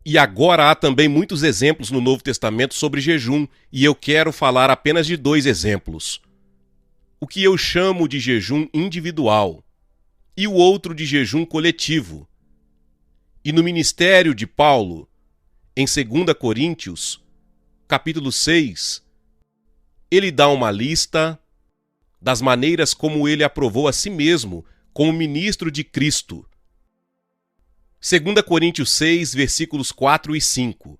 E agora há também muitos exemplos no Novo Testamento sobre jejum, e eu quero falar apenas de 2 exemplos. O que eu chamo de jejum individual e o outro de jejum coletivo. E no ministério de Paulo, em 2 Coríntios, capítulo 6, ele dá uma lista das maneiras como ele aprovou a si mesmo como ministro de Cristo. 2 Coríntios 6, versículos 4 e 5.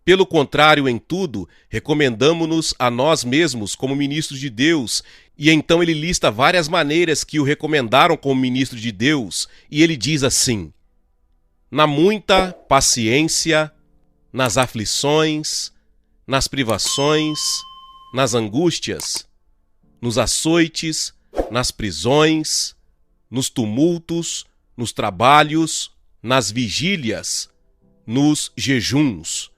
Pelo contrário, em tudo, recomendamo-nos a nós mesmos como ministros de Deus, e então ele lista várias maneiras que o recomendaram como ministro de Deus, e ele diz assim: na muita paciência, nas aflições, nas privações, nas angústias, nos açoites, nas prisões, nos tumultos, nos trabalhos, nas vigílias, nos jejuns.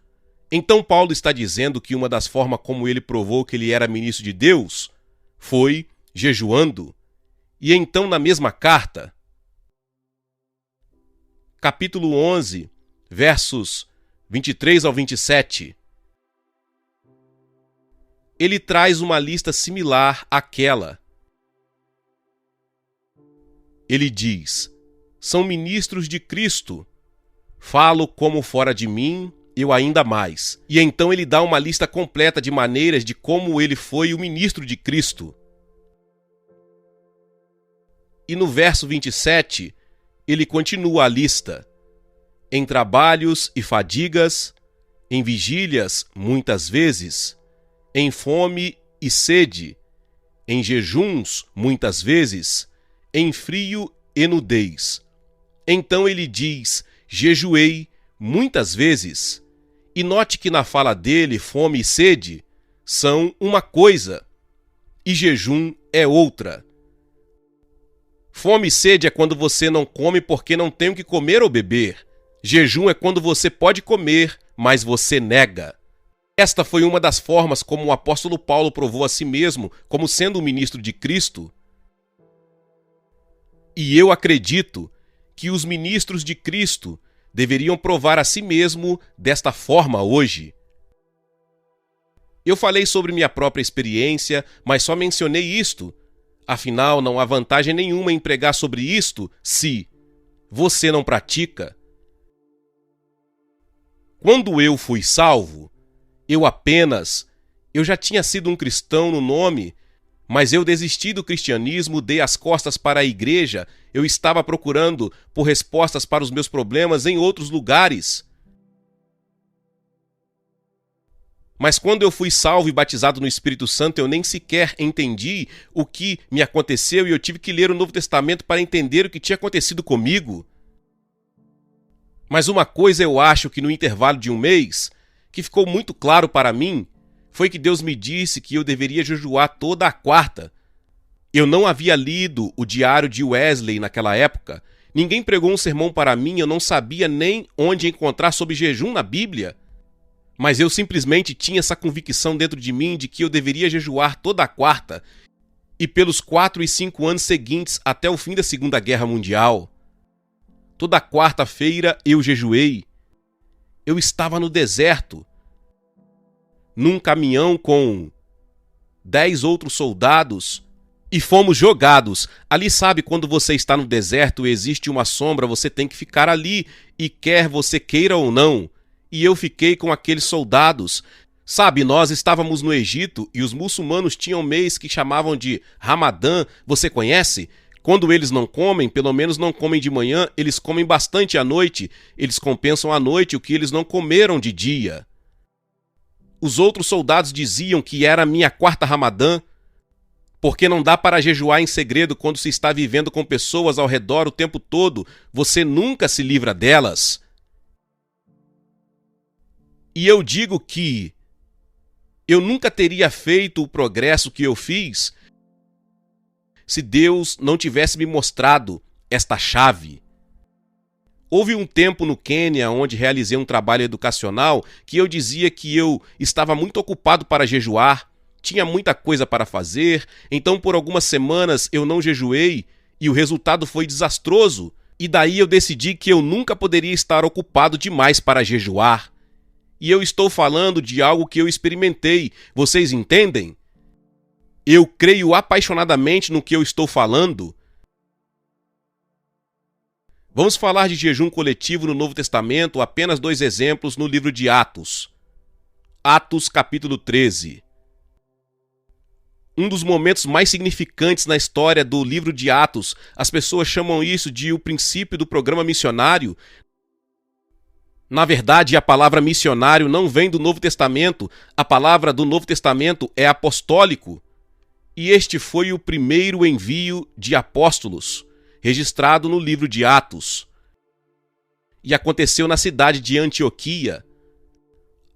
Então Paulo está dizendo que uma das formas como ele provou que ele era ministro de Deus foi jejuando. E então na mesma carta, capítulo 11, versos 23 ao 27, ele traz uma lista similar àquela. Ele diz: são ministros de Cristo. Falo como fora de mim, eu ainda mais. E então ele dá uma lista completa de maneiras de como ele foi o ministro de Cristo. E no verso 27, ele continua a lista: em trabalhos e fadigas, em vigílias muitas vezes, em fome e sede, em jejuns muitas vezes, em frio e nudez. Então ele diz: jejuei muitas vezes. E note que na fala dele, fome e sede são uma coisa e jejum é outra. Fome e sede é quando você não come porque não tem o que comer ou beber. Jejum é quando você pode comer, mas você nega. Esta foi uma das formas como o apóstolo Paulo provou a si mesmo como sendo o ministro de Cristo. E eu acredito que os ministros de Cristo deveriam provar a si mesmo desta forma hoje. Eu falei sobre minha própria experiência, mas só mencionei isto. Afinal, não há vantagem nenhuma em pregar sobre isto se você não pratica. Quando eu fui salvo, eu já tinha sido um cristão no nome, mas eu desisti do cristianismo, dei as costas para a igreja, eu estava procurando por respostas para os meus problemas em outros lugares. Mas quando eu fui salvo e batizado no Espírito Santo, eu nem sequer entendi o que me aconteceu e eu tive que ler o Novo Testamento para entender o que tinha acontecido comigo. Mas uma coisa eu acho que no intervalo de um mês, que ficou muito claro para mim, foi que Deus me disse que eu deveria jejuar toda a quarta. Eu não havia lido o diário de Wesley naquela época, ninguém pregou um sermão para mim, eu não sabia nem onde encontrar sobre jejum na Bíblia. Mas eu simplesmente tinha essa convicção dentro de mim de que eu deveria jejuar toda a quarta, e pelos 4 e 5 anos seguintes até o fim da Segunda Guerra Mundial. Toda quarta-feira eu jejuei. Eu estava no deserto, num caminhão com 10 outros soldados, e fomos jogados. Ali, sabe, quando você está no deserto e existe uma sombra, você tem que ficar ali, e quer você queira ou não. E eu fiquei com aqueles soldados. Sabe, nós estávamos no Egito e os muçulmanos tinham um mês que chamavam de Ramadã, você conhece? Quando eles não comem, pelo menos não comem de manhã, eles comem bastante à noite, eles compensam à noite o que eles não comeram de dia. Os outros soldados diziam que era a minha quarta Ramadã, porque não dá para jejuar em segredo quando se está vivendo com pessoas ao redor o tempo todo, você nunca se livra delas. E eu digo que eu nunca teria feito o progresso que eu fiz se Deus não tivesse me mostrado esta chave. Houve um tempo no Quênia onde realizei um trabalho educacional que eu dizia que eu estava muito ocupado para jejuar, tinha muita coisa para fazer, então por algumas semanas eu não jejuei e o resultado foi desastroso. E daí eu decidi que eu nunca poderia estar ocupado demais para jejuar. E eu estou falando de algo que eu experimentei, vocês entendem? Eu creio apaixonadamente no que eu estou falando. Vamos falar de jejum coletivo no Novo Testamento, apenas 2 exemplos no livro de Atos. Atos capítulo 13. Um dos momentos mais significantes na história do livro de Atos, as pessoas chamam isso de o princípio do programa missionário. Na verdade, a palavra missionário não vem do Novo Testamento, a palavra do Novo Testamento é apostólico. E este foi o primeiro envio de apóstolos, registrado no livro de Atos. E aconteceu na cidade de Antioquia.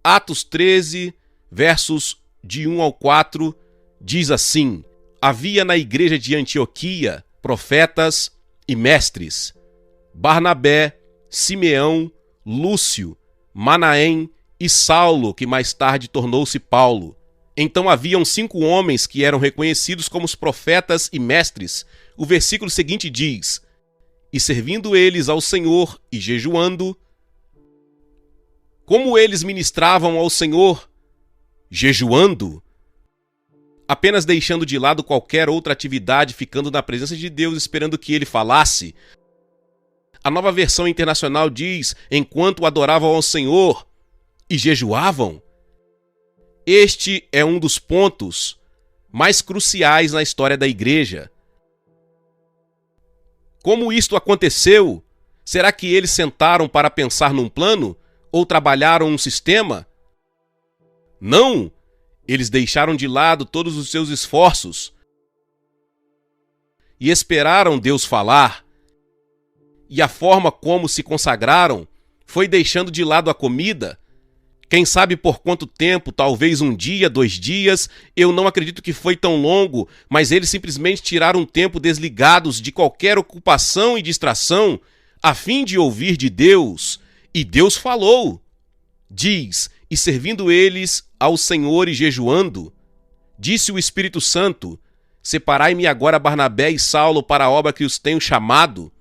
Atos 13, versos de 1 ao 4, diz assim: havia na igreja de Antioquia profetas e mestres: Barnabé, Simeão, Lúcio, Manaém e Saulo, que mais tarde tornou-se Paulo. Então haviam 5 homens que eram reconhecidos como os profetas e mestres. O versículo seguinte diz: e servindo eles ao Senhor e jejuando. Como eles ministravam ao Senhor? Jejuando. Apenas deixando de lado qualquer outra atividade, ficando na presença de Deus, esperando que ele falasse. A Nova Versão Internacional diz: enquanto adoravam ao Senhor e jejuavam. Este é um dos pontos mais cruciais na história da igreja. Como isto aconteceu? Será que eles sentaram para pensar num plano? Ou trabalharam um sistema? Não! Eles deixaram de lado todos os seus esforços e esperaram Deus falar. E a forma como se consagraram foi deixando de lado a comida. Quem sabe por quanto tempo, talvez 1 dia, 2 dias, eu não acredito que foi tão longo, mas eles simplesmente tiraram um tempo desligados de qualquer ocupação e distração, a fim de ouvir de Deus. E Deus falou. Diz: e servindo eles ao Senhor e jejuando, disse o Espírito Santo: separai-me agora Barnabé e Saulo para a obra que os tenho chamado.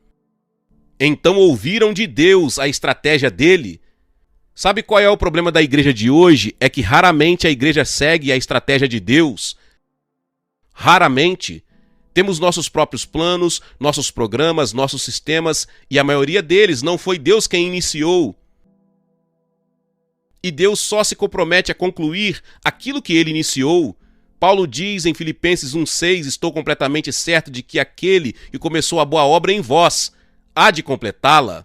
Então ouviram de Deus a estratégia dele. Sabe qual é o problema da igreja de hoje? É que raramente a igreja segue a estratégia de Deus. Raramente. Temos nossos próprios planos, nossos programas, nossos sistemas, e a maioria deles não foi Deus quem iniciou. E Deus só se compromete a concluir aquilo que ele iniciou. Paulo diz em Filipenses 1,6: estou completamente certo de que aquele que começou a boa obra em vós há de completá-la.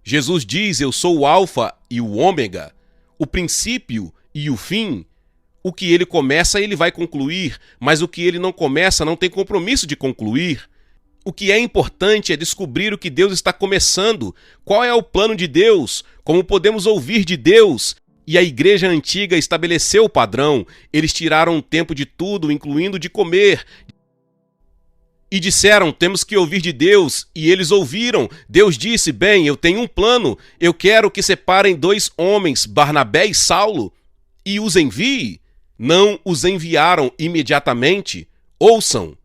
Jesus diz: eu sou o Alfa e o Ômega, o princípio e o fim. O que ele começa, ele vai concluir, mas o que ele não começa, não tem compromisso de concluir. O que é importante é descobrir o que Deus está começando, qual é o plano de Deus, como podemos ouvir de Deus. E a igreja antiga estabeleceu o padrão. Eles tiraram um tempo de tudo, incluindo de comer. E disseram: temos que ouvir de Deus. E eles ouviram. Deus disse: bem, eu tenho um plano. Eu quero que separem 2 homens, Barnabé e Saulo, e os envie. Não os enviaram imediatamente. Ouçam.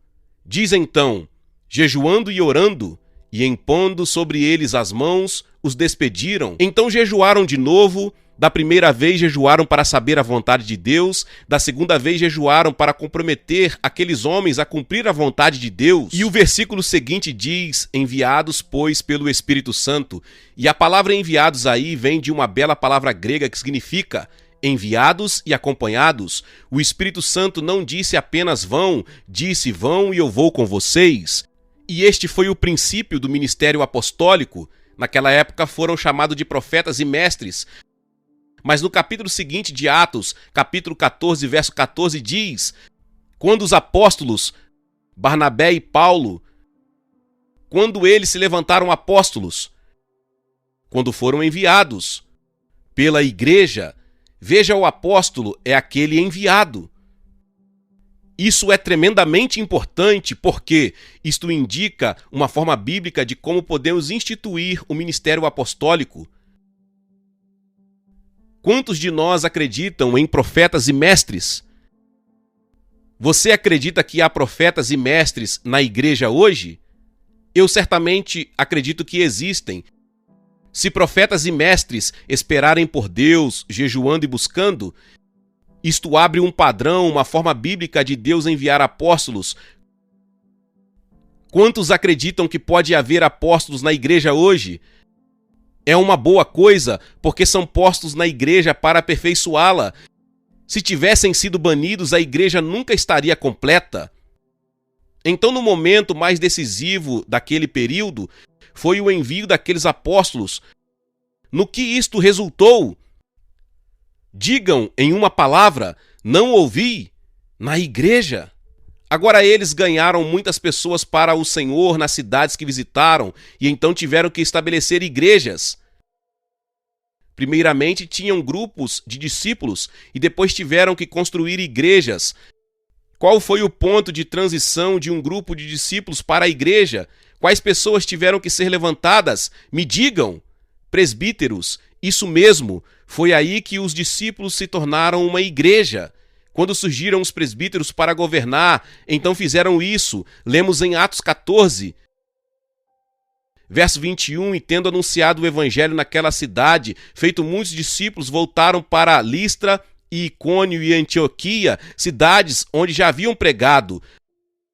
Diz então: jejuando e orando, e impondo sobre eles as mãos, os despediram. Então jejuaram de novo. Da primeira vez jejuaram para saber a vontade de Deus, da segunda vez jejuaram para comprometer aqueles homens a cumprir a vontade de Deus. E o versículo seguinte diz: enviados, pois, pelo Espírito Santo. E a palavra enviados aí vem de uma bela palavra grega que significa enviados e acompanhados. O Espírito Santo não disse apenas vão, disse vão e eu vou com vocês. E este foi o princípio do ministério apostólico. Naquela época foram chamados de profetas e mestres. Mas no capítulo seguinte de Atos, capítulo 14, verso 14, diz: quando os apóstolos, Barnabé e Paulo, quando eles se levantaram apóstolos, quando foram enviados pela igreja, veja, o apóstolo é aquele enviado. Isso é tremendamente importante porque isto indica uma forma bíblica de como podemos instituir o ministério apostólico. Quantos de nós acreditam em profetas e mestres? Você acredita que há profetas e mestres na igreja hoje? Eu certamente acredito que existem. Se profetas e mestres esperarem por Deus, jejuando e buscando, isto abre um padrão, uma forma bíblica de Deus enviar apóstolos. Quantos acreditam que pode haver apóstolos na igreja hoje? É uma boa coisa, porque são postos na igreja para aperfeiçoá-la. Se tivessem sido banidos, a igreja nunca estaria completa. Então, no momento mais decisivo daquele período, foi o envio daqueles apóstolos. No que isto resultou? Digam em uma palavra, não ouvi, na igreja. Agora eles ganharam muitas pessoas para o Senhor nas cidades que visitaram e então tiveram que estabelecer igrejas. Primeiramente tinham grupos de discípulos e depois tiveram que construir igrejas. Qual foi o ponto de transição de um grupo de discípulos para a igreja? Quais pessoas tiveram que ser levantadas? Me digam. Presbíteros, isso mesmo. Foi aí que os discípulos se tornaram uma igreja. Quando surgiram os presbíteros para governar, então fizeram isso. Lemos em Atos 14, verso 21, e tendo anunciado o evangelho naquela cidade, feito muitos discípulos, voltaram para Listra e Icônio e Antioquia, cidades onde já haviam pregado,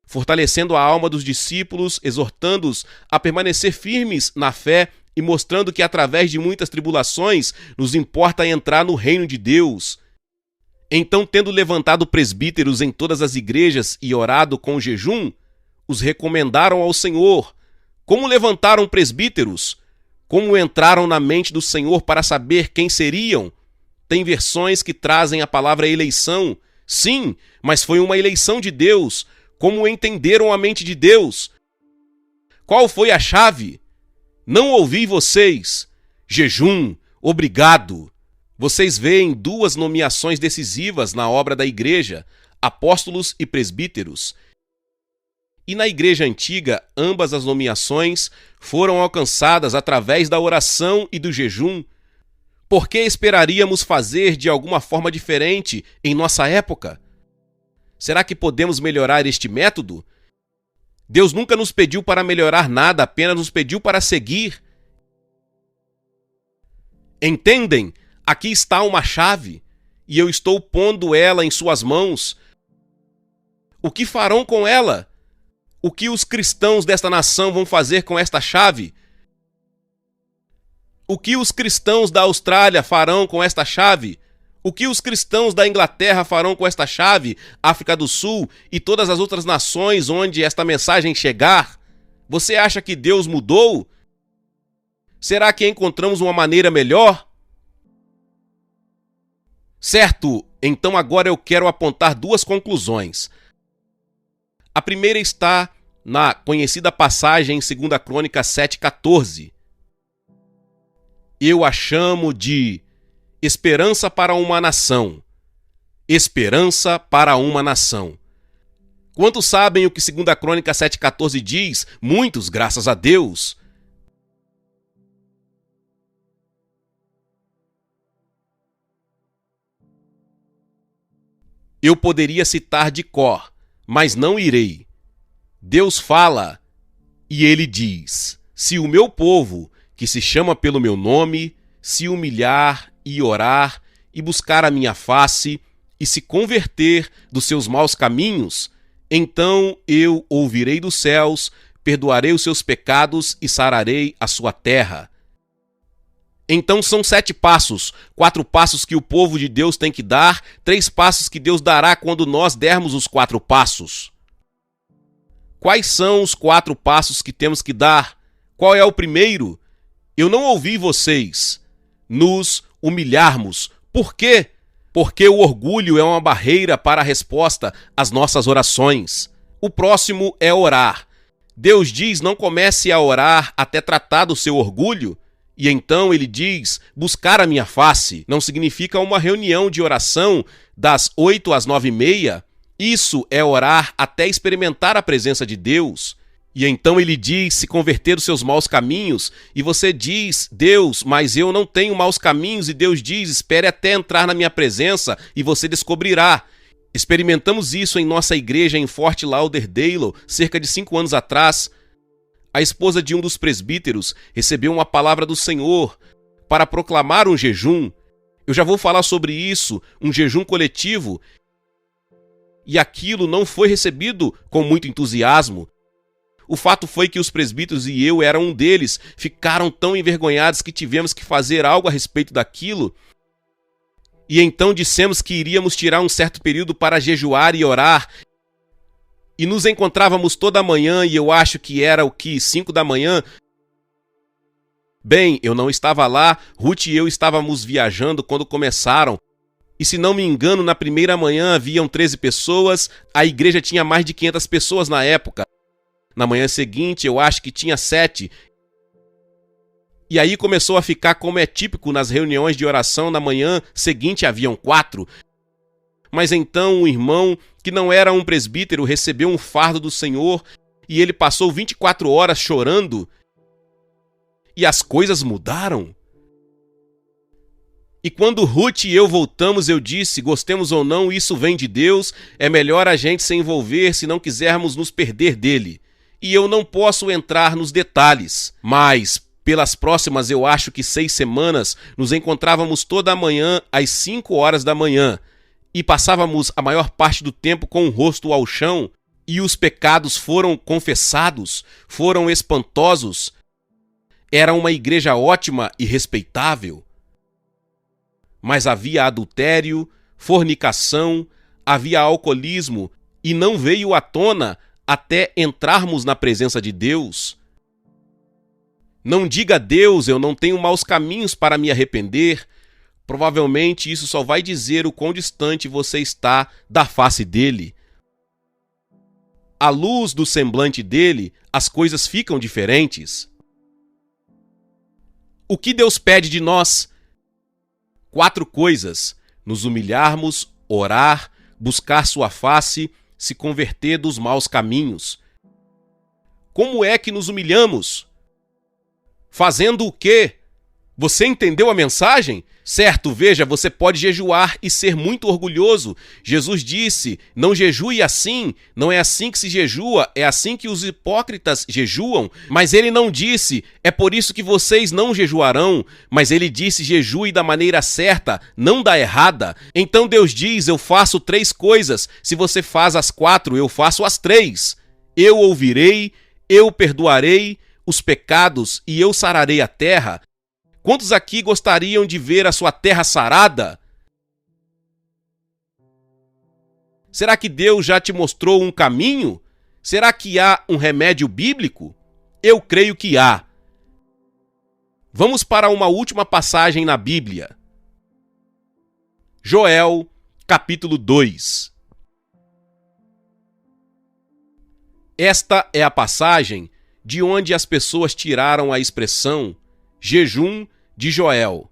fortalecendo a alma dos discípulos, exortando-os a permanecer firmes na fé e mostrando que através de muitas tribulações nos importa entrar no reino de Deus. Então, tendo levantado presbíteros em todas as igrejas e orado com jejum, os recomendaram ao Senhor. Como levantaram presbíteros? Como entraram na mente do Senhor para saber quem seriam? Tem versões que trazem a palavra eleição. Sim, mas foi uma eleição de Deus. Como entenderam a mente de Deus? Qual foi a chave? Não ouvi vocês. Jejum, obrigado. Vocês veem duas nomeações decisivas na obra da igreja, apóstolos e presbíteros. E na igreja antiga, ambas as nomeações foram alcançadas através da oração e do jejum. Por que esperaríamos fazer de alguma forma diferente em nossa época? Será que podemos melhorar este método? Deus nunca nos pediu para melhorar nada, apenas nos pediu para seguir. Entendem? Aqui está uma chave, e eu estou pondo ela em suas mãos. O que farão com ela? O que os cristãos desta nação vão fazer com esta chave? O que os cristãos da Austrália farão com esta chave? O que os cristãos da Inglaterra farão com esta chave? África do Sul e todas as outras nações onde esta mensagem chegar? Você acha que Deus mudou? Será que encontramos uma maneira melhor? Certo, então agora eu quero apontar duas conclusões. A primeira está na conhecida passagem em 2 Crônicas 7,14. Eu a chamo de esperança para uma nação. Esperança para uma nação. Quantos sabem o que 2 Crônicas 7,14 diz? Muitos, graças a Deus. Eu poderia citar de cor, mas não irei. Deus fala e ele diz: se o meu povo, que se chama pelo meu nome, se humilhar e orar e buscar a minha face e se converter dos seus maus caminhos, então eu ouvirei dos céus, perdoarei os seus pecados e sararei a sua terra. Então são 7 passos, 4 passos que o povo de Deus tem que dar, 3 passos que Deus dará quando nós dermos os 4 passos. Quais são os 4 passos que temos que dar? Qual é o primeiro? Eu não ouvi vocês. Nos humilharmos. Por quê? Porque o orgulho é uma barreira para a resposta às nossas orações. O próximo é orar. Deus diz: não comece a orar até tratar do seu orgulho. E então ele diz: buscar a minha face. Não significa uma reunião de oração das 8 às 9h30. Isso é orar até experimentar a presença de Deus. E então ele diz: se converter dos seus maus caminhos. E você diz: Deus, mas eu não tenho maus caminhos. E Deus diz: espere até entrar na minha presença e você descobrirá. Experimentamos isso em nossa igreja em Fort Lauderdale, cerca de 5 anos atrás. A esposa de um dos presbíteros recebeu uma palavra do Senhor para proclamar um jejum. Eu já vou falar sobre isso, um jejum coletivo. E aquilo não foi recebido com muito entusiasmo. O fato foi que os presbíteros, e eu era um deles, ficaram tão envergonhados que tivemos que fazer algo a respeito daquilo. E então dissemos que iríamos tirar um certo período para jejuar e orar. E nos encontrávamos toda manhã, e eu acho que era 5 da manhã. Bem, eu não estava lá, Ruth e eu estávamos viajando quando começaram. E se não me engano, na primeira manhã haviam 13 pessoas, a igreja tinha mais de 500 pessoas na época. Na manhã seguinte, eu acho que tinha 7. E aí começou a ficar como é típico nas reuniões de oração, na manhã seguinte haviam 4. Mas então um irmão, que não era um presbítero, recebeu um fardo do Senhor e ele passou 24 horas chorando. E as coisas mudaram. E quando Ruth e eu voltamos, eu disse, gostemos ou não, isso vem de Deus, é melhor a gente se envolver se não quisermos nos perder dele. E eu não posso entrar nos detalhes, mas pelas próximas, eu acho que 6 semanas, nos encontrávamos toda a manhã às 5 horas da manhã e passávamos a maior parte do tempo com o rosto ao chão e os pecados foram confessados, foram espantosos. Era uma igreja ótima e respeitável. Mas havia adultério, fornicação, havia alcoolismo e não veio à tona até entrarmos na presença de Deus. Não diga a Deus, eu não tenho maus caminhos para me arrepender. Provavelmente isso só vai dizer o quão distante você está da face dele. À luz do semblante dele, as coisas ficam diferentes. O que Deus pede de nós? 4 coisas: nos humilharmos, orar, buscar sua face, se converter dos maus caminhos. Como é que nos humilhamos? Fazendo o quê? Você entendeu a mensagem? Certo, veja, você pode jejuar e ser muito orgulhoso. Jesus disse, não jejue assim, não é assim que se jejua, é assim que os hipócritas jejuam. Mas ele não disse, é por isso que vocês não jejuarão. Mas ele disse, jejue da maneira certa, não da errada. Então Deus diz, eu faço 3 coisas. Se você faz as 4, eu faço as 3. Eu ouvirei, eu perdoarei os pecados e eu sararei a terra. Quantos aqui gostariam de ver a sua terra sarada? Será que Deus já te mostrou um caminho? Será que há um remédio bíblico? Eu creio que há. Vamos para uma última passagem na Bíblia. Joel, capítulo 2. Esta é a passagem de onde as pessoas tiraram a expressão jejum de Joel.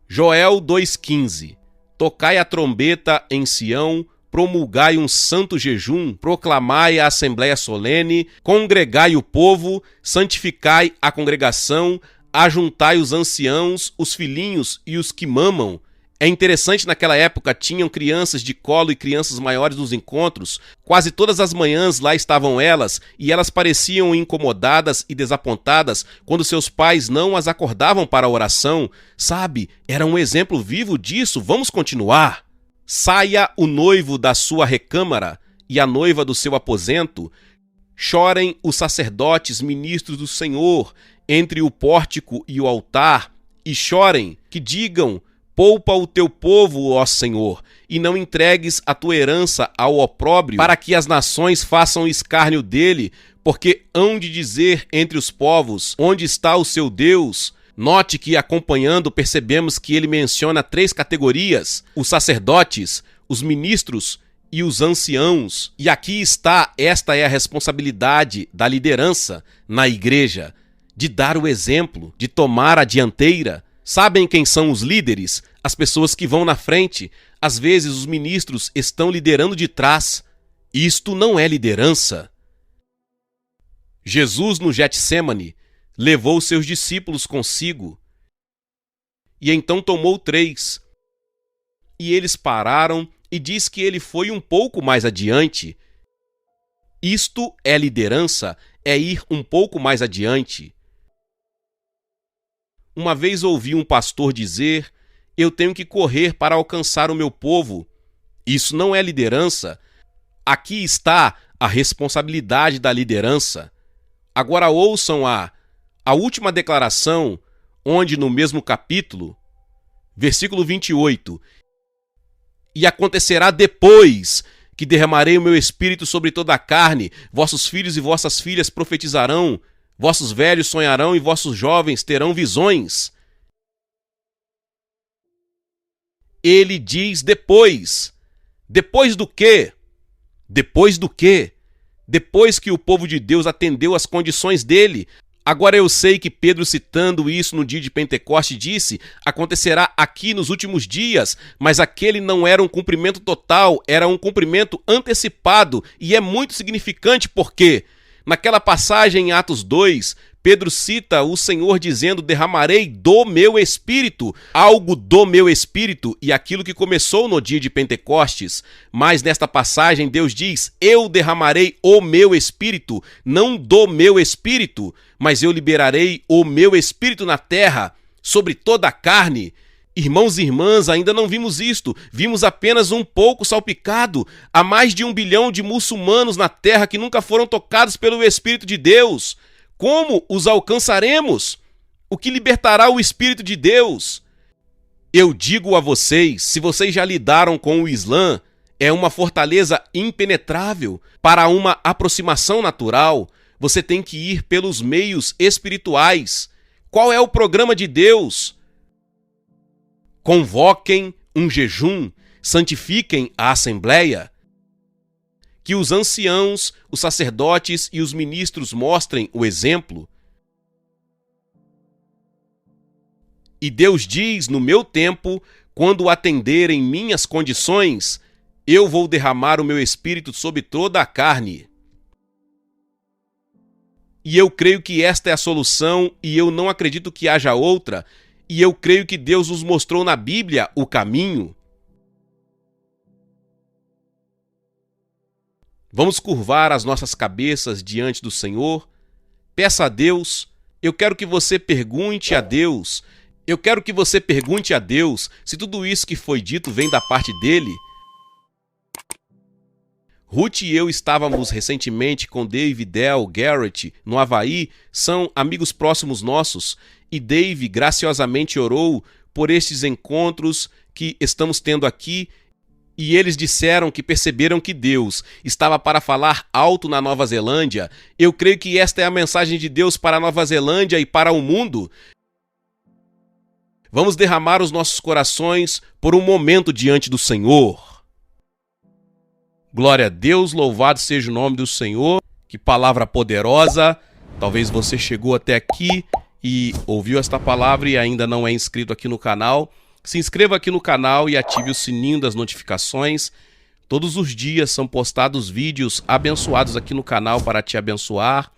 Joel 2,15. Tocai a trombeta em Sião, promulgai um santo jejum, proclamai a assembleia solene, congregai o povo, santificai a congregação, ajuntai os anciãos, os filhinhos e os que mamam. É interessante, naquela época tinham crianças de colo e crianças maiores nos encontros. Quase todas as manhãs lá estavam elas, e elas pareciam incomodadas e desapontadas quando seus pais não as acordavam para a oração. Sabe, era um exemplo vivo disso. Vamos continuar. Saia o noivo da sua recâmara e a noiva do seu aposento. Chorem os sacerdotes, ministros do Senhor, entre o pórtico e o altar, e chorem, que digam: poupa o teu povo, ó Senhor, e não entregues a tua herança ao opróbrio, para que as nações façam escárnio dele, porque hão de dizer entre os povos, onde está o seu Deus? Note que, acompanhando, percebemos que ele menciona 3 categorias: os sacerdotes, os ministros e os anciãos. E aqui está, esta é a responsabilidade da liderança na igreja, de dar o exemplo, de tomar a dianteira. Sabem quem são os líderes? As pessoas que vão na frente. Às vezes os ministros estão liderando de trás. Isto não é liderança. Jesus, no Getsêmani, levou seus discípulos consigo. E então tomou 3. E eles pararam e diz que ele foi um pouco mais adiante. Isto é liderança, é ir um pouco mais adiante. Uma vez ouvi um pastor dizer: eu tenho que correr para alcançar o meu povo. Isso não é liderança. Aqui está a responsabilidade da liderança. Agora ouçam a última declaração, onde no mesmo capítulo, versículo 28, e acontecerá depois que derramarei o meu espírito sobre toda a carne, vossos filhos e vossas filhas profetizarão, vossos velhos sonharão e vossos jovens terão visões. Ele diz depois. Depois do quê? Depois do quê? Depois que o povo de Deus atendeu às condições dele. Agora eu sei que Pedro, citando isso no dia de Pentecoste, disse: acontecerá aqui nos últimos dias, mas aquele não era um cumprimento total, era um cumprimento antecipado, e é muito significante porque, naquela passagem em Atos 2, Pedro cita o Senhor dizendo: derramarei do meu espírito, algo do meu espírito, e aquilo que começou no dia de Pentecostes. Mas nesta passagem Deus diz: eu derramarei o meu espírito, não do meu espírito, mas eu liberarei o meu espírito na terra, sobre toda a carne. Irmãos e irmãs, ainda não vimos isto, vimos apenas um pouco salpicado. Há mais de 1 bilhão de muçulmanos na terra que nunca foram tocados pelo Espírito de Deus. Como os alcançaremos? O que libertará o Espírito de Deus? Eu digo a vocês, se vocês já lidaram com o Islã, é uma fortaleza impenetrável. Para uma aproximação natural, você tem que ir pelos meios espirituais. Qual é o programa de Deus? Convoquem um jejum, santifiquem a assembleia. Que os anciãos, os sacerdotes e os ministros mostrem o exemplo. E Deus diz: no meu tempo, quando atenderem minhas condições, eu vou derramar o meu espírito sobre toda a carne. E eu creio que esta é a solução, e eu não acredito que haja outra, e eu creio que Deus nos mostrou na Bíblia o caminho. Vamos curvar as nossas cabeças diante do Senhor. Peça a Deus. Eu quero que você pergunte a Deus. Eu quero que você pergunte a Deus se tudo isso que foi dito vem da parte dele. Ruth e eu estávamos recentemente com Dave, Del, Garrett, no Havaí, são amigos próximos nossos, e Dave graciosamente orou por estes encontros que estamos tendo aqui. E eles disseram que perceberam que Deus estava para falar alto na Nova Zelândia. Eu creio que esta é a mensagem de Deus para a Nova Zelândia e para o mundo. Vamos derramar os nossos corações por um momento diante do Senhor. Glória a Deus, louvado seja o nome do Senhor. Que palavra poderosa. Talvez você chegou até aqui e ouviu esta palavra e ainda não é inscrito aqui no canal. Se inscreva aqui no canal e ative o sininho das notificações. Todos os dias são postados vídeos abençoados aqui no canal para te abençoar.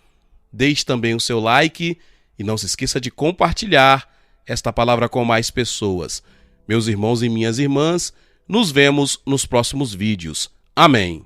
Deixe também o seu like e não se esqueça de compartilhar esta palavra com mais pessoas. Meus irmãos e minhas irmãs, nos vemos nos próximos vídeos. Amém.